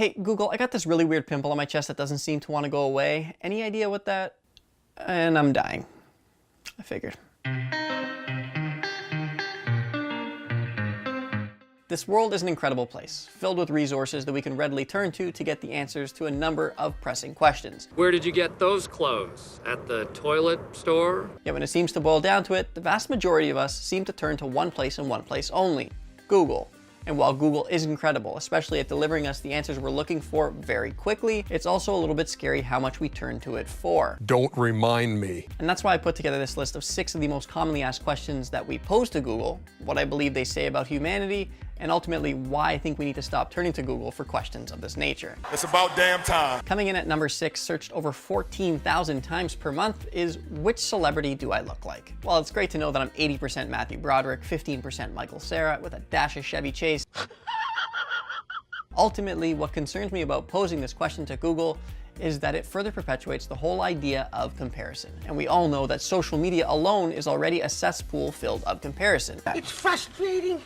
Hey, Google, I got this really weird pimple on my chest that doesn't seem to want to go away. Any idea what that? And I'm dying. I figured. This world is an incredible place, filled with resources that we can readily turn to get the answers to a number of pressing questions. Where did you get those clothes? At the toilet store? Yet when it seems to boil down to it, the vast majority of us seem to turn to one place and one place only: Google. And while Google is incredible, especially at delivering us the answers we're looking for very quickly, it's also a little bit scary how much we turn to it for. Don't remind me. And that's why I put together this list of 6 of the most commonly asked questions that we pose to Google, what I believe they say about humanity, and ultimately why I think we need to stop turning to Google for questions of this nature. It's about damn time. Coming in at number 6, searched over 14,000 times per month, is which celebrity do I look like? Well, it's great to know that I'm 80% Matthew Broderick, 15% Michael Cera, with a dash of Chevy Chase. Ultimately, what concerns me about posing this question to Google is that it further perpetuates the whole idea of comparison. And we all know that social media alone is already a cesspool filled of comparison. It's frustrating.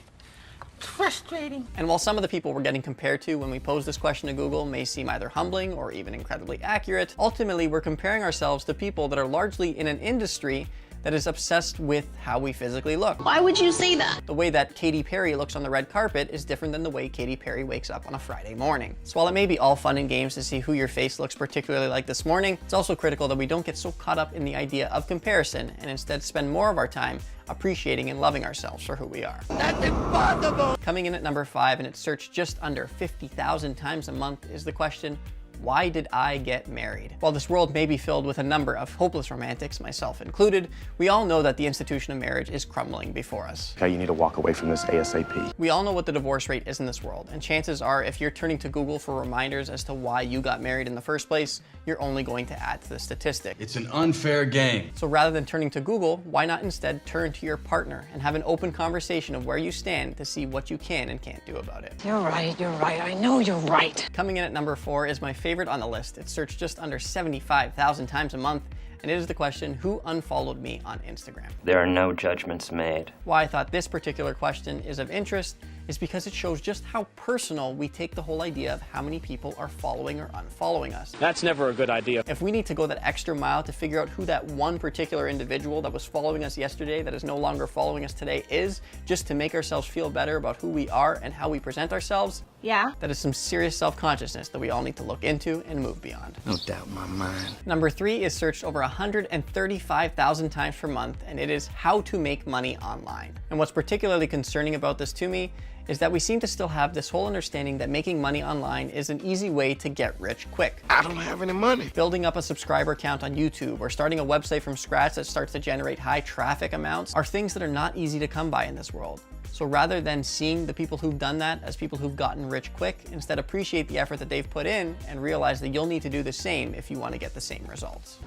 Frustrating. And while some of the people we're getting compared to when we pose this question to Google may seem either humbling or even incredibly accurate, ultimately we're comparing ourselves to people that are largely in an industry that is obsessed with how we physically look. Why would you say that? The way that Katy Perry looks on the red carpet is different than the way Katy Perry wakes up on a Friday morning. So while it may be all fun and games to see who your face looks particularly like this morning, it's also critical that we don't get so caught up in the idea of comparison and instead spend more of our time appreciating and loving ourselves for who we are. That's impossible. Coming in at number 5, and it's searched just under 50,000 times a month, is the question, why did I get married? While this world may be filled with a number of hopeless romantics, myself included, we all know that the institution of marriage is crumbling before us. Okay, you need to walk away from this ASAP. We all know what the divorce rate is in this world, and chances are if you're turning to Google for reminders as to why you got married in the first place, you're only going to add to the statistic. It's an unfair game. So rather than turning to Google, why not instead turn to your partner and have an open conversation of where you stand to see what you can and can't do about it. You're right, I know you're right. Coming in at number 4 is my favorite on the list. It's searched just under 75,000 times a month, and it is the question, who unfollowed me on Instagram? There are no judgments made. Why I thought this particular question is of interest is because it shows just how personal we take the whole idea of how many people are following or unfollowing us. That's never a good idea. If we need to go that extra mile to figure out who that one particular individual that was following us yesterday that is no longer following us today is, just to make ourselves feel better about who we are and how we present ourselves, Yeah? that is some serious self-consciousness that we all need to look into and move beyond. No doubt in my mind. Number 3 is searched over 135,000 times per month, and it is how to make money online. And what's particularly concerning about this to me is that we seem to still have this whole understanding that making money online is an easy way to get rich quick. I don't have any money. Building up a subscriber count on YouTube or starting a website from scratch that starts to generate high traffic amounts are things that are not easy to come by in this world. So rather than seeing the people who've done that as people who've gotten rich quick, instead appreciate the effort that they've put in and realize that you'll need to do the same if you want to get the same results.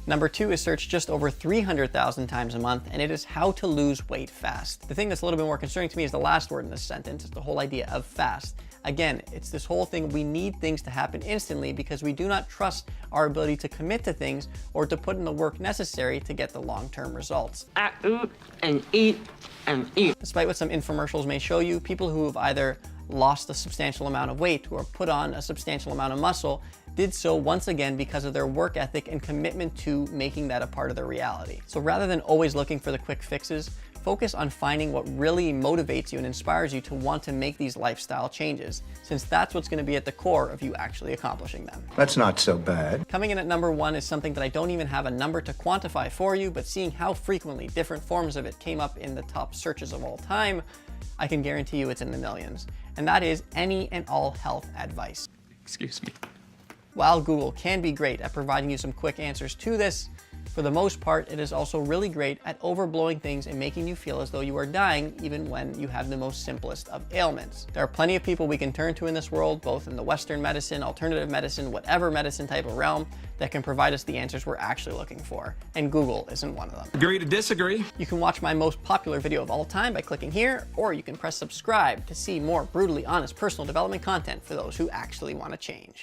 Number 2 is searched just over 300,000 times a month, and it is how to lose weight fast. The thing that's a little bit more concerning to me is the last word in this sentence. It's the whole idea of fast. Again, it's this whole thing, we need things to happen instantly because we do not trust our ability to commit to things or to put in the work necessary to get the long-term results. I eat and eat and eat. Despite what some infomercials may show you, people who have either lost a substantial amount of weight or put on a substantial amount of muscle did so once again because of their work ethic and commitment to making that a part of their reality. So rather than always looking for the quick fixes, focus on finding what really motivates you and inspires you to want to make these lifestyle changes, since that's what's going to be at the core of you actually accomplishing them. That's not so bad. Coming in at number 1 is something that I don't even have a number to quantify for you, but seeing how frequently different forms of it came up in the top searches of all time, I can guarantee you it's in the millions. And that is any and all health advice. Excuse me. While Google can be great at providing you some quick answers to this, for the most part, it is also really great at overblowing things and making you feel as though you are dying even when you have the most simplest of ailments. There are plenty of people we can turn to in this world, both in the Western medicine, alternative medicine, whatever medicine type of realm, that can provide us the answers we're actually looking for. And Google isn't one of them. Agree to disagree. You can watch my most popular video of all time by clicking here, or you can press subscribe to see more brutally honest personal development content for those who actually want to change.